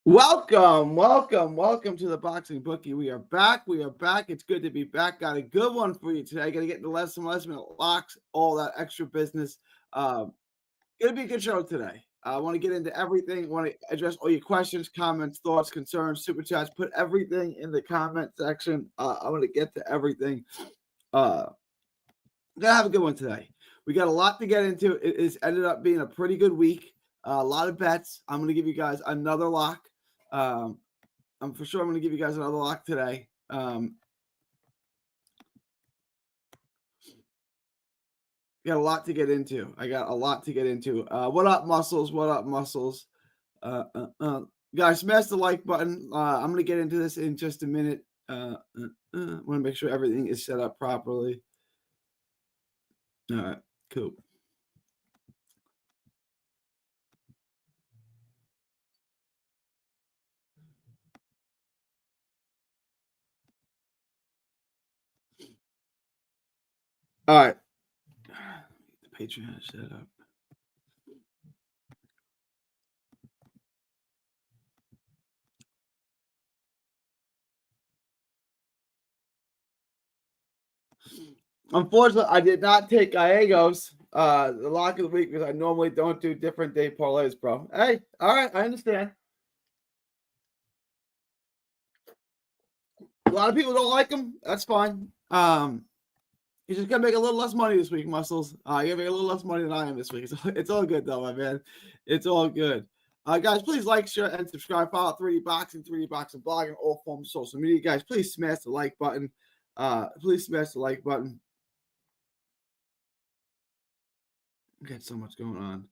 Welcome to the Boxing Bookie. We are back. It's good to be back. Got a good one for you today. Got to get into less minute locks, all that extra business. Gonna be a good show today. I want to get into everything. Want to address all your questions, comments, thoughts, concerns, super chats. Put everything in the comment section. I want to get to everything. Gonna have a good one today. We got a lot to get into. It has ended up being a pretty good week. A lot of bets. I'm going to give you guys another lock. I'm for sure I'm going to give you guys another lock today. Got a lot to get into. I got a lot to get into. What up, muscles? What up, muscles? Guys, smash the like button. I'm going to get into this in just a minute. I want to make sure everything is set up properly. All right, cool. All right. The Patreon is set up. Unfortunately, I did not take Gallegos, the lock of the week, because I normally don't do different day parlays, bro. Hey, all right, I understand. A lot of people don't like them. That's fine. You just gotta make a little less money this week, muscles. You gotta make a little less money than I am this week. It's all good though, my man. It's all good. Guys, please like, share, and subscribe. Follow 3D Boxing, 3D Boxing Blog, and all forms of social media. Guys, please smash the like button. Please smash the like button. Got so much going on.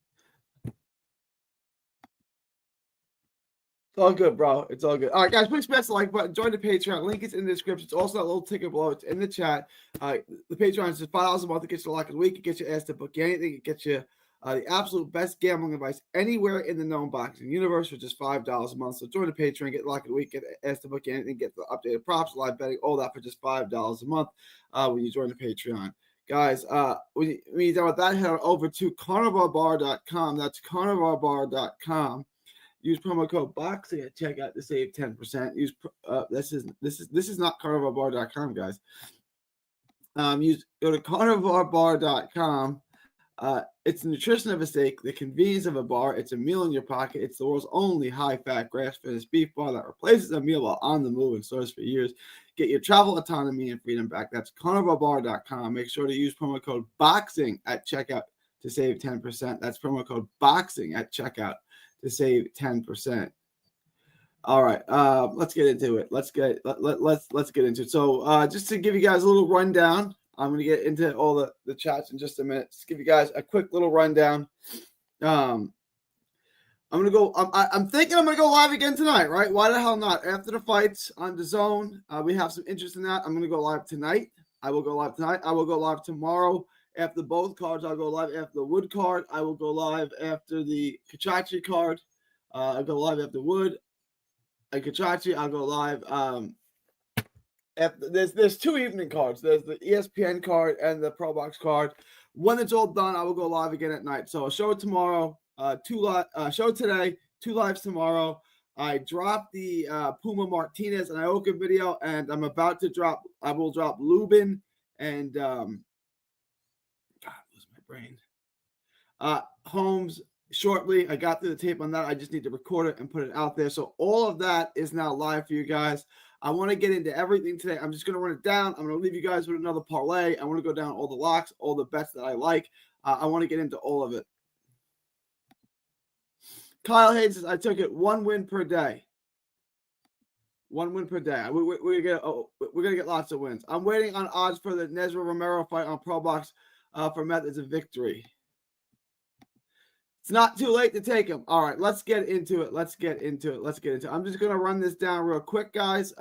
It's all good, bro. It's all good. All right, guys, please smash the like button. Join the Patreon. Link is in the description. It's also that little ticker below. It's in the chat. The Patreon is just $5 a month. It gets you the lock of the week. It gets you asked to book anything. It gets you the absolute best gambling advice anywhere in the known boxing universe for just $5 a month. So join the Patreon, get the lock of the week, get asked to book anything, get the updated props, live betting, all that for just $5 a month when you join the Patreon. Guys, when you're done with that, head over to carnivalbar.com. That's carnivalbar.com. Use promo code BOXING at checkout to save 10%. Use this is not carnivalbar.com, guys. Go to carnivalbar.com. It's the nutrition of a steak, the convenience of a bar. It's a meal in your pocket. It's the world's only high-fat, grass-finished beef bar that replaces a meal while on the move and stores for years. Get your travel autonomy and freedom back. That's carnivalbar.com. Make sure to use promo code BOXING at checkout to save 10%. That's promo code BOXING at checkout to save 10%. All right, let's get into it. Let's get into it. So just to give you guys a little rundown, I'm going to get into all the chats in just a minute. Just give you guys a quick little rundown. I'm going to go. I'm thinking I'm going to go live again tonight, right? Why the hell not? After the fights on the zone, we have some interest in that. I'm going to go live tonight. I will go live tonight. I will go live tomorrow. After both cards, I'll go live after the Wood card. I will go live after the Kachachi card. I'll go live after Wood. And Kachachi, I'll go live. After, there's two evening cards. There's the ESPN card and the Pro Box card. When it's all done, I will go live again at night. So a show tomorrow, show today, 2 lives tomorrow. I dropped the Puma Martinez and Ioka video, and I'm about to drop. I will drop Lubin and lose my brain. Holmes shortly. I got through the tape on that. I just need to record it and put it out there. So all of that is now live for you guys. I want to get into everything today. I'm just going to run it down. I'm going to leave you guys with another parlay. I want to go down all the locks, all the bets that I like. I want to get into all of it. Kyle Hayes says, I took it 1 win per day. 1 win per day. We're gonna get lots of wins. I'm waiting on odds for the Nezra Romero fight on Pro Box for methods of victory. It's not too late to take him. All right, let's get into it. I'm just going to run this down real quick, guys.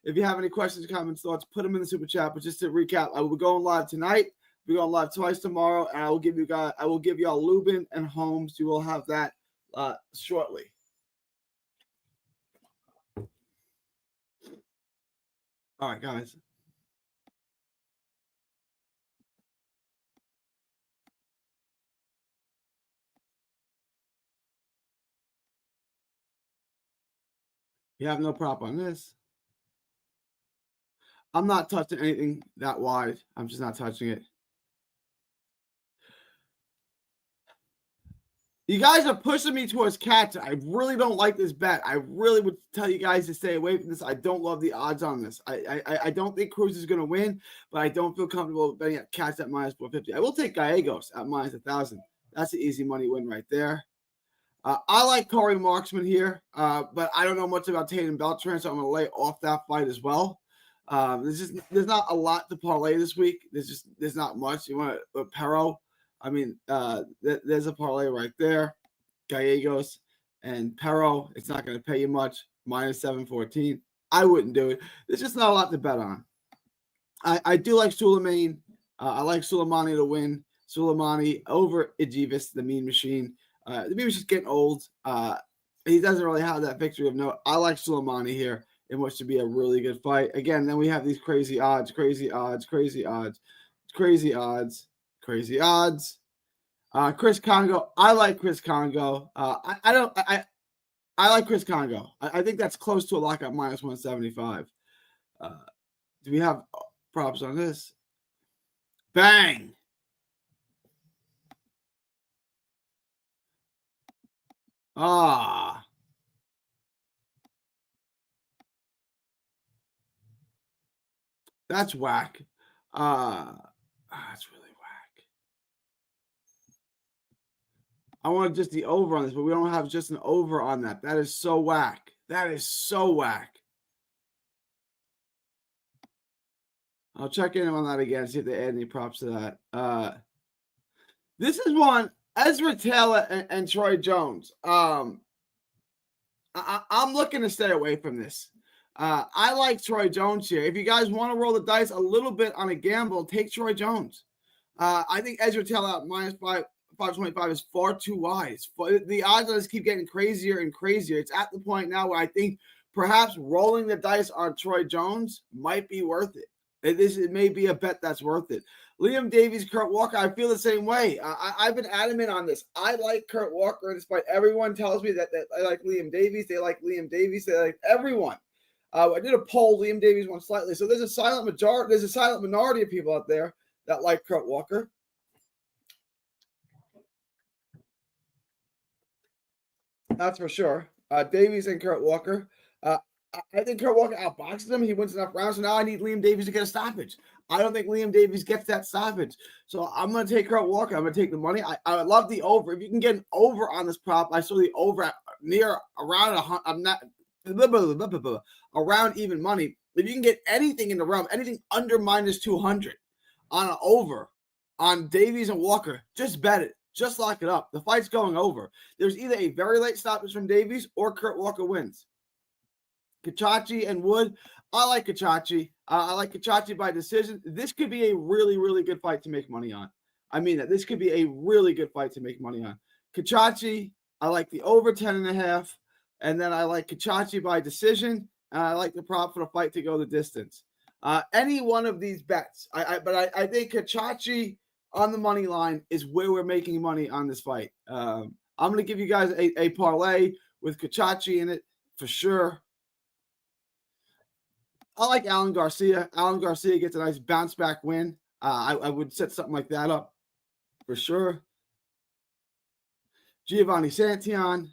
If you have any questions, comments, thoughts, put them in the super chat. But just to recap, I will be going live tonight. We're going live twice tomorrow, and I will give y'all Lubin and Holmes. You will have that shortly. All right, guys. You have no prop on this. I'm not touching anything that wide. I'm just not touching it. You guys are pushing me towards catch. I really don't like this bet. I really would tell you guys to stay away from this. I don't love the odds on this. I don't think Cruz is going to win, but I don't feel comfortable betting at catch at minus 450. I will take Gallegos at minus 1,000. That's an easy money win right there. I like Corey Marksman here, but I don't know much about Tatum Beltran, so I'm going to lay off that fight as well. There's not a lot to parlay this week. There's not much. You want a Perro. I mean, there's a parlay right there. Gallegos and Perro. It's not going to pay you much. Minus 714. I wouldn't do it. There's just not a lot to bet on. I do like Suleimani. I like Soleimani to win. Soleimani over Idjivis, the Mean Machine. The Mean Machine's getting old. He doesn't really have that victory of note. I like Soleimani here, in which to be a really good fight. Again, then we have these crazy odds. Chris Congo. I like Chris Congo. I like Chris Congo. I think that's close to a lock at minus 175. Do we have props on this? Bang. That's whack. That's really whack. I want just the over on this, but we don't have just an over on that. That is so whack. That is so whack. I'll check in on that again, see if they add any props to that. This is one, Ezra Taylor and Troy Jones. I'm looking to stay away from this. I like Troy Jones here. If you guys want to roll the dice a little bit on a gamble, take Troy Jones. I think Ezra Taylor at minus 525 is far too wide. The odds on this keep getting crazier and crazier. It's at the point now where I think perhaps rolling the dice on Troy Jones might be worth it. It may be a bet that's worth it. Liam Davies, Kurt Walker, I feel the same way. I've been adamant on this. I like Kurt Walker, despite everyone tells me that I like Liam Davies. They like Liam Davies. They like everyone. I did a poll. Liam Davies won slightly. So there's a silent majority. There's a silent minority of people out there that like Kurt Walker. That's for sure. Davies and Kurt Walker. I think Kurt Walker outboxes him. He wins enough rounds. So now I need Liam Davies to get a stoppage. I don't think Liam Davies gets that stoppage. So I'm going to take Kurt Walker. I'm going to take the money. I would love the over. If you can get an over on this prop, I saw the over at around even money. If you can get anything in the realm, anything under minus 200 on an over on Davies and Walker, just bet it. Just lock it up. The fight's going over. There's either a very late stoppage from Davies or Kurt Walker wins. Kachachi and Wood. I like Kachachi. I like Kachachi by decision. This could be a really, really good fight to make money on. I mean that. This could be a really good fight to make money on. Kachachi, I like the over 10.5. And then I like Kachachi by decision. And I like the prop for the fight to go the distance. Any one of these bets. But I think Kachachi on the money line is where we're making money on this fight. I'm going to give you guys a parlay with Kachachi in it for sure. I like Alan Garcia. Alan Garcia gets a nice bounce back win. I would set something like that up for sure. Giovanni Santillan.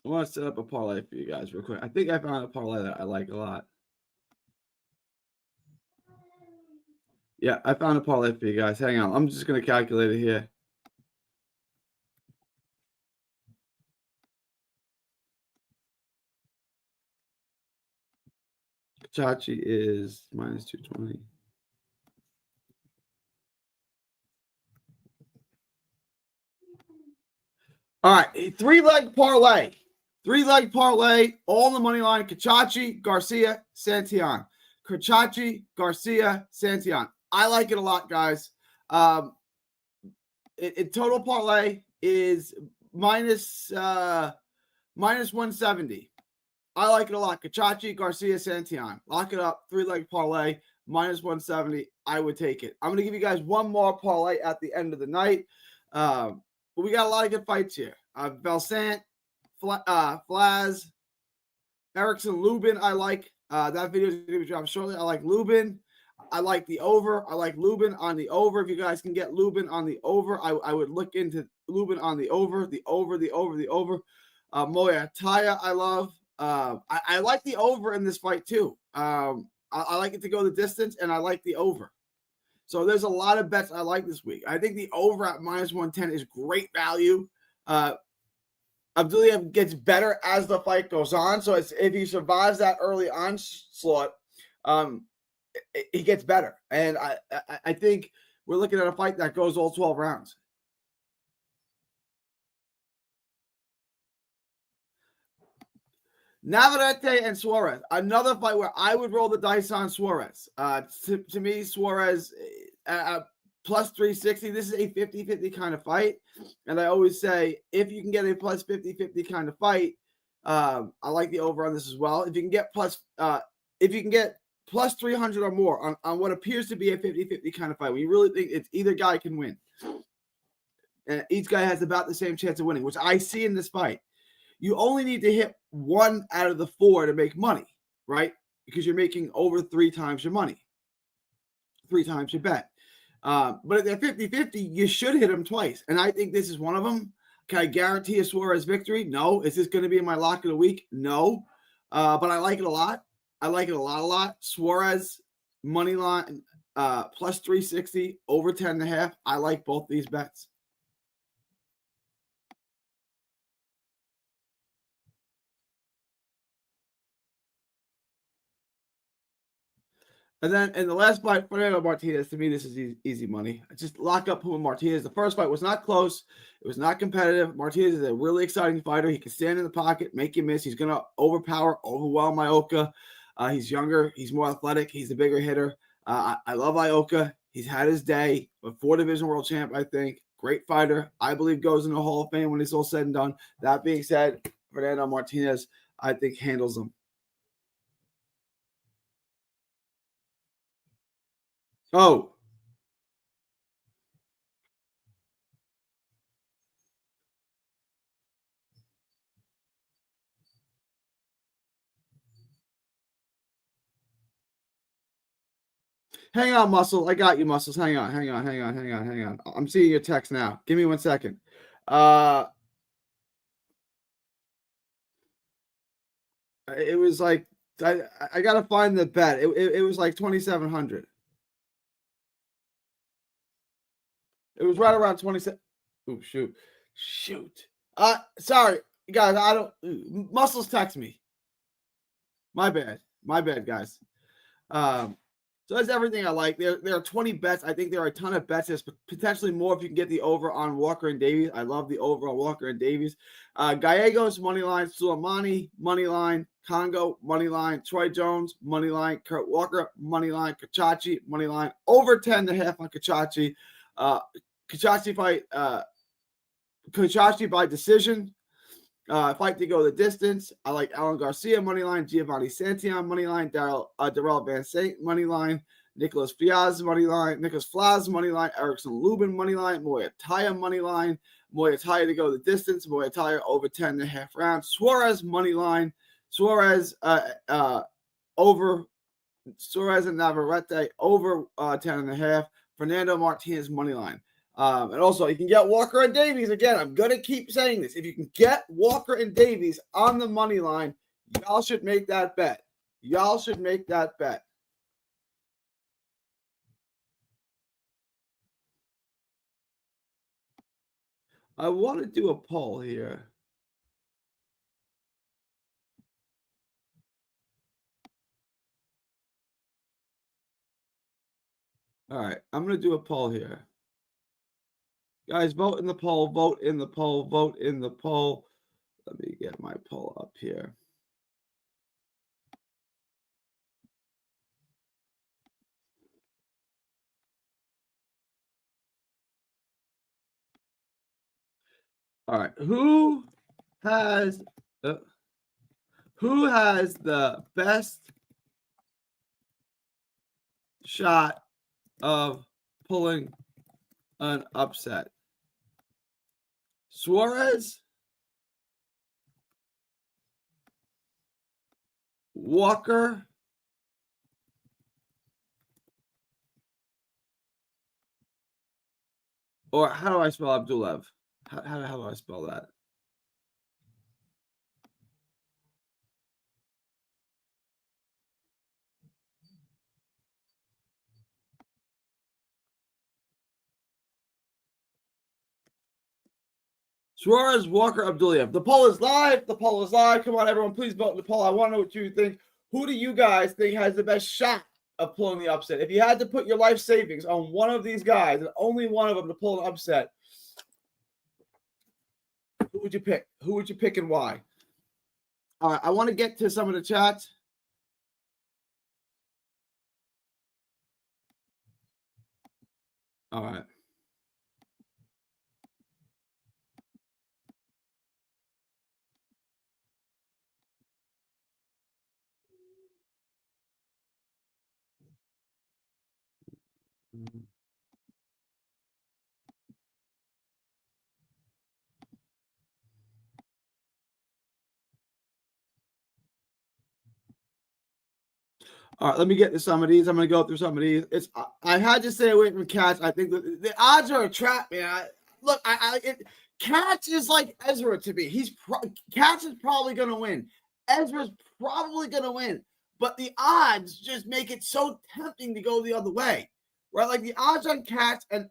I want to set up a parlay for you guys real quick. I think I found a parlay that I like a lot. Yeah, I found a parlay for you guys. Hang on. I'm just going to calculate it here. Kachachi is minus 220. All right, three-leg parlay. Three-leg parlay, all on the money line. Kachachi, Garcia, Santillan. Kachachi, Garcia, Santillan. I like it a lot, guys. Total parlay is minus 170 I like it a lot. Cachachi, Garcia, Santillan. Lock it up. 3-leg parlay, minus 170. I would take it. I'm going to give you guys one more parlay at the end of the night. But we got a lot of good fights here. Belcent, Flaz, Erickson, Lubin. I like. That video is going to be dropped shortly. I like Lubin. I like the over. I like Lubin on the over. If you guys can get Lubin on the over, I would look into Lubin on the over. The over. Muay Thai, I love. I like the over in this fight too. I like it to go the distance, and I like the over. So there's a lot of bets I like this week. I think the over at minus 110 is great value. Abduliev gets better as the fight goes on. So if he survives that early onslaught, he gets better. And I think we're looking at a fight that goes all 12 rounds. Navarrete and Suarez, another fight where I would roll the dice on Suarez. To me, Suarez plus 360. This is a 50-50 kind of fight. And I always say, if you can get a plus 50-50 kind of fight, I like the over on this as well. If you can get plus 300 or more on what appears to be a 50-50 kind of fight, when you really think it's either guy can win. And each guy has about the same chance of winning, which I see in this fight. You only need to hit 1 out of the 4 to make money, right? Because you're making over 3 times your money, 3 times your bet. But if they're 50-50, you should hit them twice. And I think this is one of them. Can I guarantee a Suarez victory? No. Is this going to be in my lock of the week? No. But I like it a lot. I like it a lot. Suarez, money line, plus 360, over 10.5. I like both these bets. And then in the last fight, Fernando Martinez, to me, this is easy money. Just lock up Puma Martinez. The first fight was not close. It was not competitive. Martinez is a really exciting fighter. He can stand in the pocket, make you miss. He's going to overwhelm Ioka. He's younger. He's more athletic. He's a bigger hitter. I love Ioka. He's had his day. A 4-division world champ, I think. Great fighter. I believe goes in the Hall of Fame when it's all said and done. That being said, Fernando Martinez, I think, handles them. Oh. Hang on, Muscle. I got you, Muscles. Hang on. I'm seeing your text now. Give me 1 second. It was like I gotta find the bet. It was like 2,700. It was right around 27. Oh, shoot. Sorry, guys. I don't. Muscles text me. My bad, guys. So that's everything I like. There are 20 bets. I think there are a ton of bets. There's potentially more if you can get the over on Walker and Davies. I love the over on Walker and Davies. Gallegos, money line. Suleimani, money line. Congo, money line. Troy Jones, money line. Kurt Walker, money line. Cachachi, money line. Over 10.5 on Cachachi. Cachachi fight. Cachachi by decision. Fight to go the distance. I like Alan Garcia money line, Giovanni Santillan money line, Darrell Van Saint money line, Nicholas Flaz money line, Erickson Lubin money line, Muay Thai money line, Muay Thai to go the distance, Muay Thai over 10.5 rounds, Suarez money line, Suarez over Suarez and Navarrete over 10.5, Fernando Martinez money line. And also, you can get Walker and Davies. Again, I'm going to keep saying this. If you can get Walker and Davies on the money line, y'all should make that bet. I want to do a poll here. All right, I'm going to do a poll here. Guys, vote in the poll. Let me get my poll up here. All right, who has Who has the best shot of pulling an upset? Suarez, Walker, or how do I spell Abdulev? How do I spell that? Suarez, Walker, Abdullayev. The poll is live. The poll is live. Come on, everyone. Please vote in the poll. I want to know what you think. Who do you guys think has the best shot of pulling the upset? If you had to put your life savings on one of these guys and only one of them to pull an upset, who would you pick? Who would you pick and why? All right. I want to get to some of the chats. All right. All right, let me get to some of these. I'm going to go through some of these. I had to stay away from Cats. I think the odds are a trap, man. Cats is like Ezra to me. Cats is probably going to win. Ezra's probably going to win, but the odds just make it so tempting to go the other way, right? Like the odds on Cats and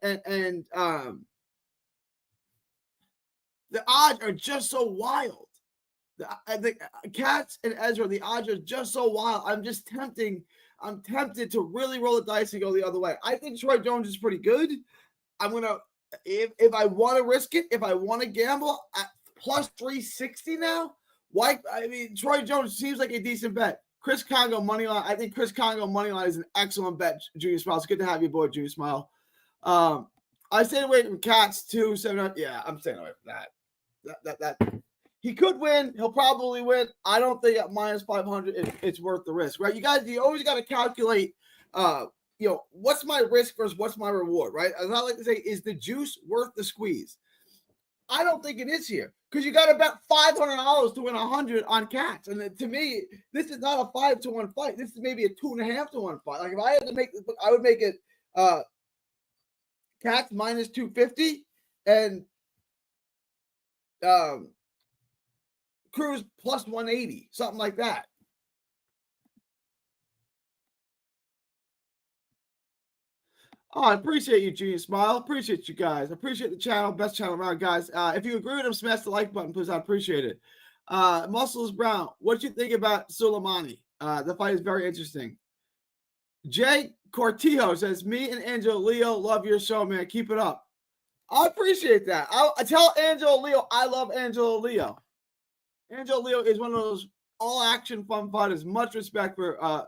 the odds are just so wild. The Cats and Ezra, the odds are just so wild. I'm tempted to really roll the dice and go the other way. I think Troy Jones is pretty good. I'm gonna, if I want to risk it, if I want to gamble at plus 360 now, why? I mean, Troy Jones seems like a decent bet. Chris Congo money line. I think Chris Congo money line is an excellent bet. Junior Smile, it's good to have you aboard, Junior Smile. I stayed away from Cats too. Yeah, I'm staying away from that. He could win. He'll probably win. I don't think at minus 500 it's worth the risk, right? You always got to calculate, what's my risk versus what's my reward, right? As I like to say, is the juice worth the squeeze? I don't think it is here because you got to bet $500 to win 100 on Cats. And to me, this is not a 5-1 fight. This is maybe a 2.5-1 fight. Like if I had to make this book, I would make it Cats minus 250 and Cruz plus 180, something like that. Oh, I appreciate you, Junior Smile. Appreciate you guys. Appreciate the channel. Best channel around, guys. If you agree with him, smash the like button, please. I appreciate it. Muscles Brown, what do you think about Soleimani? The fight is very interesting. Jay Cortijo says, me and Angelo Leo love your show, man. Keep it up. I appreciate that. I tell Angelo Leo I love Angelo Leo. Angelo Leo is one of those all-action fun fighters. Much respect for.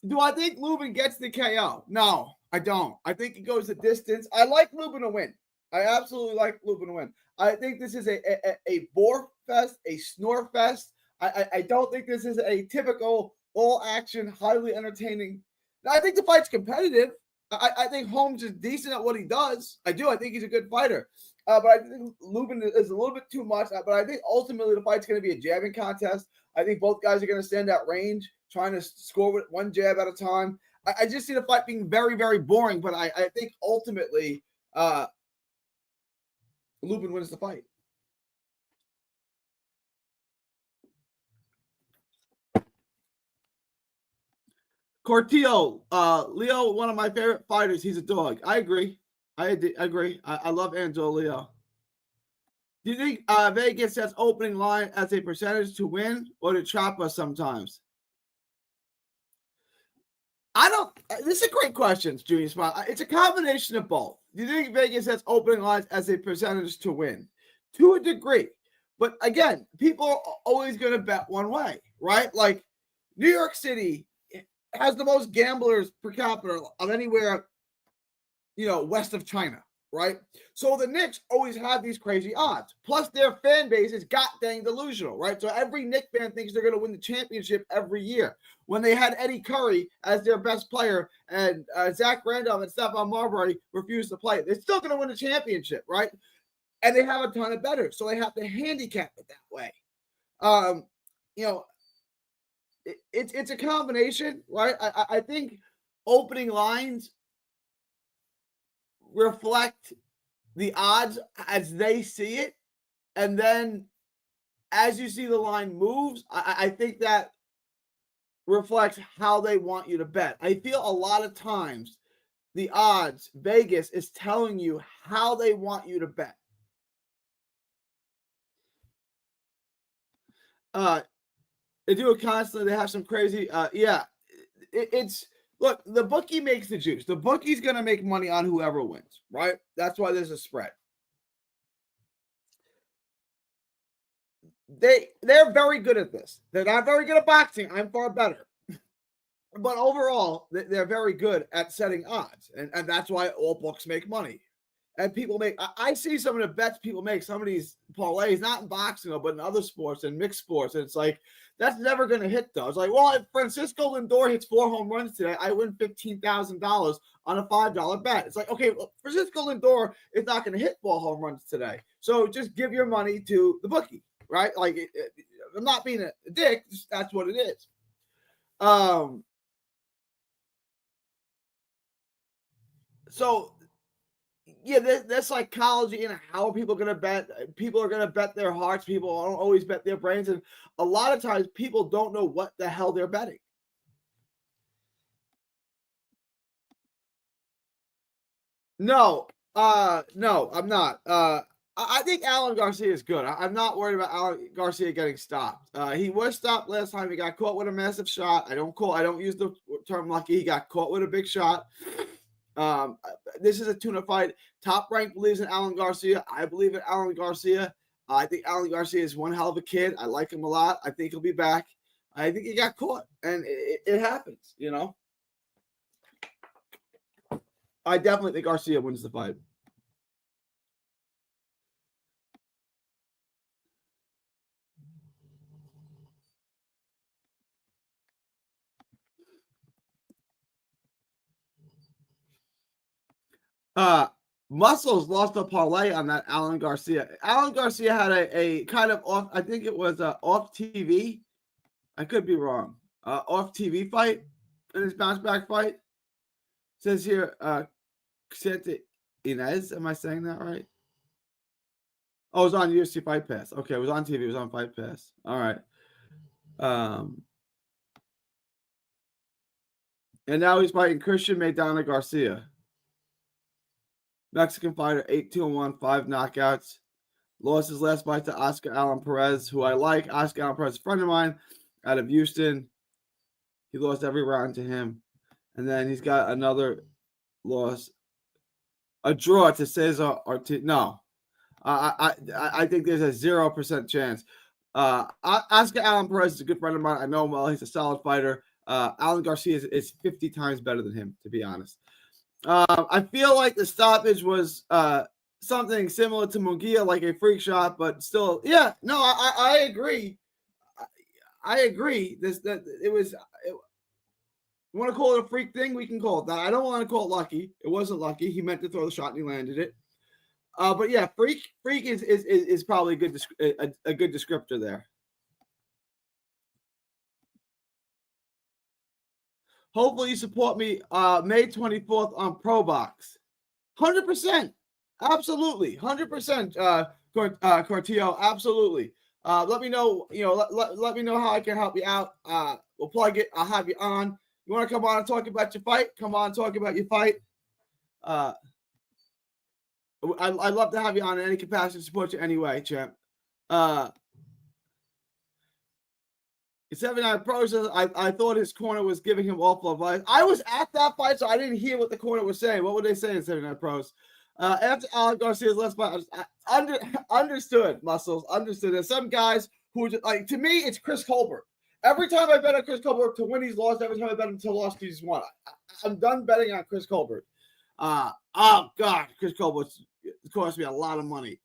Do I think Lubin gets the KO? No, I don't. I think he goes the distance. I like Lubin to win. I absolutely like Lubin to win. I think this is a bore fest, a snore fest. I don't think this is a typical all-action, highly entertaining. Now, I think the fight's competitive. I think Holmes is decent at what he does. I do. I think he's a good fighter. But I think Lubin is a little bit too much. But I think ultimately the fight's going to be a jabbing contest. I think both guys are going to stand at range, trying to score with one jab at a time. I just see the fight being very, very boring. But I think ultimately Lubin wins the fight. Cortillo, Leo, one of my favorite fighters. He's a dog. I agree. I agree. I love Angelo Leo. Do you think Vegas sets opening line as a percentage to win or to trap us sometimes? I don't. This is a great question, Junior Smile. It's a combination of both. Do you think Vegas sets opening lines as a percentage to win? To a degree. But again, people are always going to bet one way, right? Like New York City has the most gamblers per capita of anywhere, west of China, right? So the Knicks always have these crazy odds. Plus, their fan base is god dang delusional, right? So every Knicks fan thinks they're going to win the championship every year. When they had Eddie Curry as their best player and Zach Randolph and Stephon Marbury refused to play, they're still going to win the championship, right? And they have a ton of bettors, so they have to handicap it that way. It's a combination, right? I think opening lines reflect the odds as they see it, and then as you see the line moves, I think that reflects how they want you to bet. I feel a lot of times the odds, Vegas is telling you how they want you to bet. They do it constantly. They have some crazy, it's look, the bookie makes the juice. The bookie's going to make money on whoever wins, right? That's why there's a spread. They're very good at this. They're not very good at boxing. I'm far better. But overall, they're very good at setting odds. And that's why all books make money. And people make, I see some of the bets people make, some of these parlays, not in boxing, but in other sports and mixed sports. And it's like, that's never going to hit, though. It's like, well, if Francisco Lindor hits 4 home runs today, I win $15,000 on a $5 bet. It's like, okay, well, Francisco Lindor is not going to hit 4 home runs today. So just give your money to the bookie, right? Like, I'm not being a dick. That's what it is. So, yeah, there's psychology in how are people going to bet. People are going to bet their hearts. People don't always bet their brains. And a lot of times people don't know what the hell they're betting. No, I'm not. I think Alan Garcia is good. I'm not worried about Alan Garcia getting stopped. He was stopped last time. He got caught with a massive shot. I don't use the term lucky. He got caught with a big shot. This is a tuna fight. Top Rank believes in Alan Garcia. I believe in Alan Garcia. I think Alan Garcia is one hell of a kid. I like him a lot. I think he'll be back. I think he got caught, and it happens, you know. I definitely think Garcia wins the fight. Muscles lost a parlay on that Alan Garcia. Alan Garcia had a kind of off, I think it was off TV. I could be wrong. Off TV fight in his bounce back fight. It says here, Xente Inez. Am I saying that right? Oh, it was on UFC Fight Pass. Okay, it was on TV. It was on Fight Pass. All right. And now he's fighting Christian Maidana Garcia. Mexican fighter, 8-2-1, 5 knockouts. Lost his last fight to Oscar Allen Perez, who I like. Oscar Allen Perez, a friend of mine out of Houston. He lost every round to him. And then he's got another loss. A draw to Cesar Ortiz. No. I think there's a 0% chance. Oscar Allen Perez is a good friend of mine. I know him well. He's a solid fighter. Alan Garcia is 50 times better than him, to be honest. I feel like the stoppage was something similar to Munguia, like a freak shot, but still, yeah. No, I agree. I agree. You want to call it a freak thing? We can call it that. I don't want to call it lucky. It wasn't lucky. He meant to throw the shot and he landed it. But yeah, freak is probably a good descriptor there. Hopefully you support me May 24th on ProBox. 100%. Absolutely. 100%, Cortillo. Absolutely. Let me know, let me know how I can help you out. We'll plug it. I'll have you on. You want to come on and talk about your fight? Come on and talk about your fight. I'd love to have you on in any capacity to support you anyway, champ. 79 Pro says, I thought his corner was giving him awful advice. I was at that fight, so I didn't hear what the corner was saying. What were they saying, 79 Pros? After Alan Garcia's last fight, understood, Muscles, understood. There's some guys who, like, to me, it's Chris Colbert. Every time I bet on Chris Colbert to win, he's lost. Every time I bet him to lost, he's won. I'm done betting on Chris Colbert. Oh God, Chris Colbert cost me a lot of money.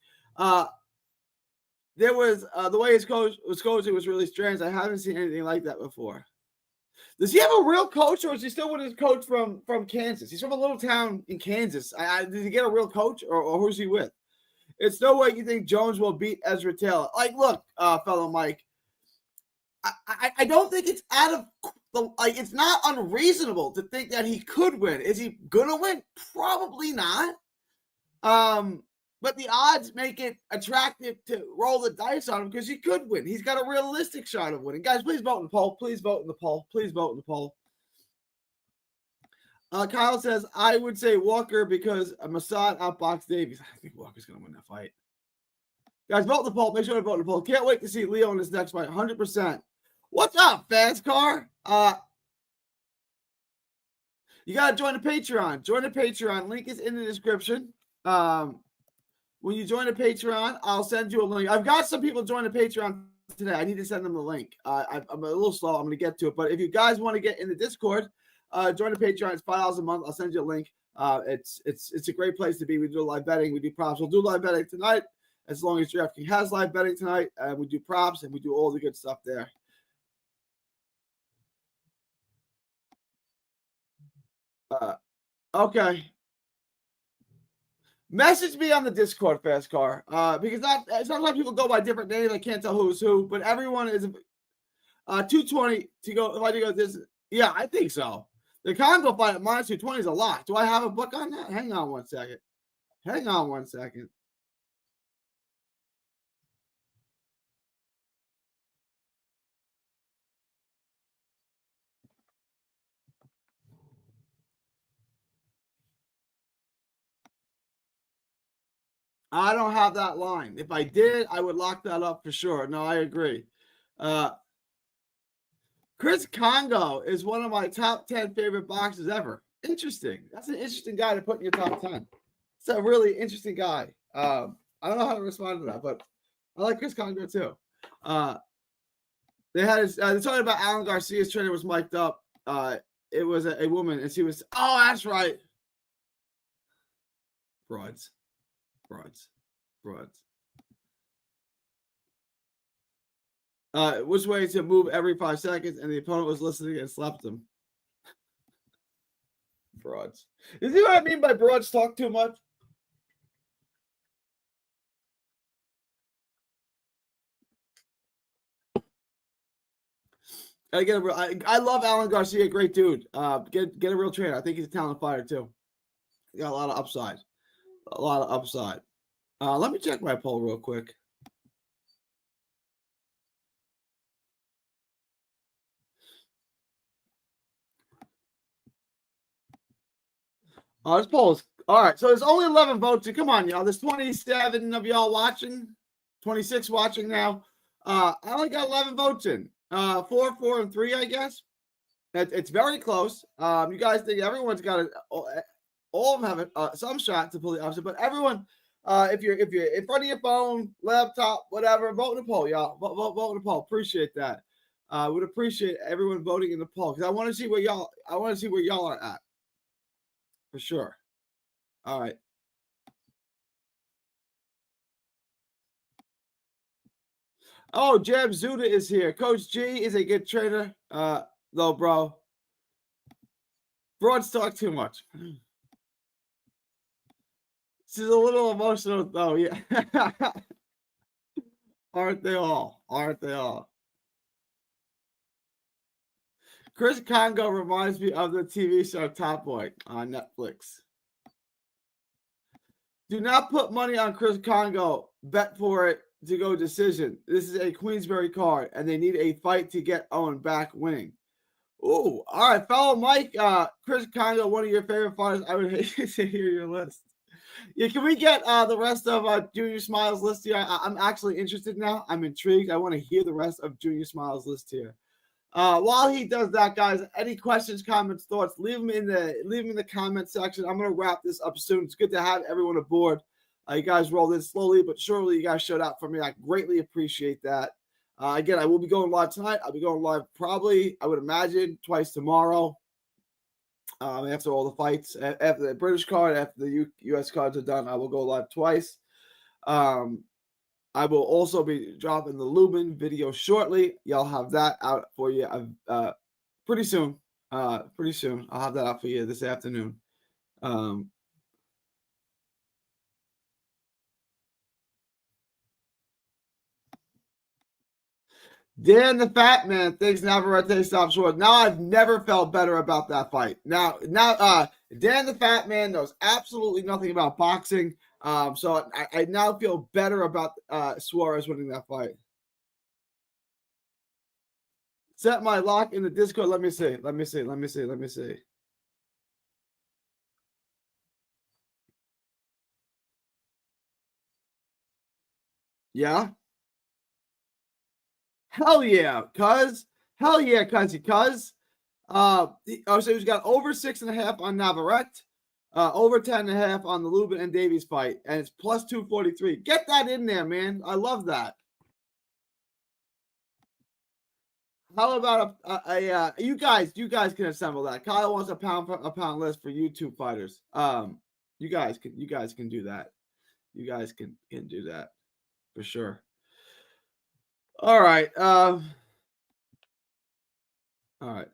There was the way his coach was coaching was really strange. I haven't seen anything like that before. Does he have a real coach, or is he still with his coach from Kansas? He's from a little town in Kansas. Did he get a real coach, or who's he with? It's no way you think Jones will beat Ezra Taylor. Like, look, fellow Mike, I don't think it's out of the like. It's not unreasonable to think that he could win. Is he gonna win? Probably not. But the odds make it attractive to roll the dice on him because he could win. He's got a realistic shot of winning. Guys, please vote in the poll. Please vote in the poll. Please vote in the poll. Kyle says, I would say Walker because Masad outboxed Davies. I think Walker's going to win that fight. Guys, vote in the poll. Make sure to vote in the poll. Can't wait to see Leo in this next fight. 100%. What's up, Fast Car? You got to join the Patreon. Join the Patreon. Link is in the description. When you join the Patreon, I'll send you a link. I've got some people join the Patreon today. I need to send them the link. I'm a little slow. I'm going to get to it. But if you guys want to get in the Discord, join the Patreon. It's $5 a month. I'll send you a link. It's a great place to be. We do live betting. We do props. We'll do live betting tonight as long as DraftKings has live betting tonight. We do props, and we do all the good stuff there. Okay. Message me on the Discord, Fast Car, because sometimes people go by different names. I can't tell who's who, but everyone is 220 to go. If I do go this, yeah, I think so. The Congo fight at minus 220 is a lot. Do I have a book on that? Hang on one second. Hang on one second. I don't have that line. If I did, I would lock that up for sure. No, I agree. Chris Congo is one of my top 10 favorite boxers ever. Interesting. That's an interesting guy to put in your top 10. It's a really interesting guy. I don't know how to respond to that, but I like Chris Congo too. They had they're talking about Alan Garcia's trainer was mic'd up. It was a woman, and she was, oh, that's right. Broads. Which way to move every 5 seconds, and the opponent was listening and slapped him. Broads. You see what I mean by broads talk too much? I love Alan Garcia, great dude. Get a real trainer. I think he's a talent fighter too. He got a lot of upside. Let me check my poll real quick. This poll is all right. So there's only 11 votes. Come on, y'all. There's 27 of y'all watching, 26 watching now. I only got 11 votes in. 4, 4, and 3, I guess. It's very close. You guys think everyone's got all of them have some shot to pull the opposite, but everyone, if you're in front of your phone, laptop, whatever, vote in the poll, y'all. Vote in the poll. Appreciate that. Would appreciate everyone voting in the poll because I want to see where y'all are at. For sure. All right. Oh, Jeb Zuda is here. Coach G is a good trainer. Though, bro. Broads talk too much. This is a little emotional, though. Yeah. Aren't they all? Chris Congo reminds me of the TV show Top Boy on Netflix. Do not put money on Chris Congo. Bet for it to go decision. This is a Queensberry card, and they need a fight to get Owen back winning. Oh, all right, fellow Mike. Chris Congo, one of your favorite fighters. I would hate to hear your list. Yeah, can we get the rest of Junior Smiles' list here? I'm actually interested now. I'm intrigued. I want to hear the rest of Junior Smiles' list here. While he does that, guys, any questions, comments, thoughts, leave them in the comment section. I'm gonna wrap this up soon. It's good to have everyone aboard. You guys rolled in slowly but surely. You guys showed out for me. I greatly appreciate that. Again, I will be going live tonight. I'll be going live probably, I would imagine, twice tomorrow. after all the fights. After the British card, after the U.S. cards are done, I will go live twice. I will also be dropping the Lubin video shortly. Y'all have that out for you pretty soon. Pretty soon. I'll have that out for you this afternoon. Dan the Fat Man thinks Navarrete stopped short. Now I've never felt better about that fight. Now, Dan the Fat Man knows absolutely nothing about boxing. So I now feel better about Suarez winning that fight. Set my lock in the Discord. Let me see. Yeah. Hell yeah, cuz. So he's got over 6.5 on Navarrete, over 10.5 on the Lubin and Davies fight, and it's plus 243. Get that in there, man. I love that. How about you guys can assemble that. Kyle wants a pound list for YouTube fighters. You guys can do that. You guys can do that for sure. All right. All right.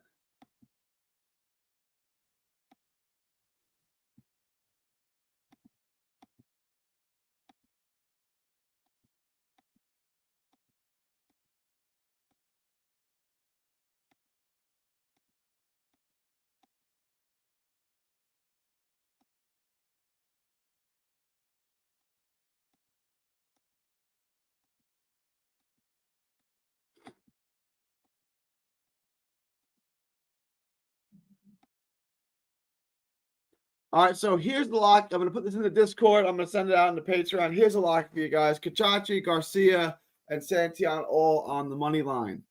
All right, so here's the lock. I'm going to put this in the Discord. I'm going to send it out in the Patreon. Here's a lock for you guys. Kachachi, Garcia, and Santillan all on the money line.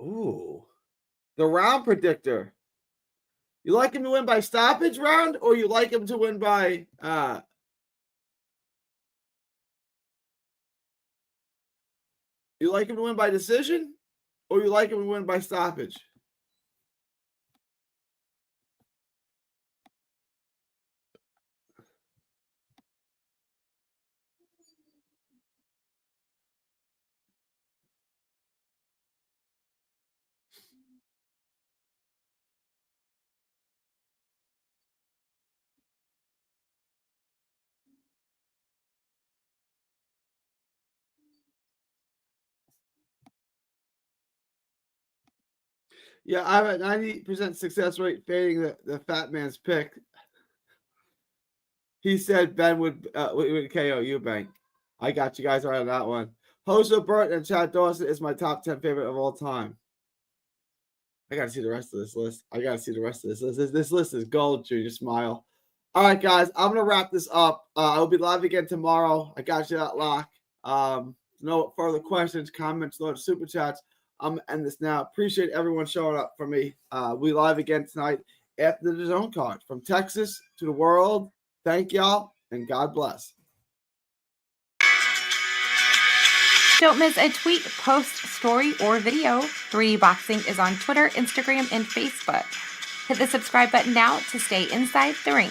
Ooh. The round predictor. You like him to win by stoppage round, or you like him to win by you like him to win by decision, or you like him to win by stoppage? Yeah, I have a 90% success rate fading the fat man's pick. He said Ben would KO Eubank. I got you guys right on that one. Hoso Burt and Chad Dawson is my top 10 favorite of all time. I got to see the rest of this list. This list is gold, Junior Smile. All right, guys, I'm going to wrap this up. I'll be live again tomorrow. I got you that lock. No further questions, comments, no super chats. I'm going to end this now. Appreciate everyone showing up for me. We live again tonight after the zone card. From Texas to the world. Thank y'all, and God bless. Don't miss a tweet, post, story, or video. 3D Boxing is on Twitter, Instagram, and Facebook. Hit the subscribe button now to stay inside the ring.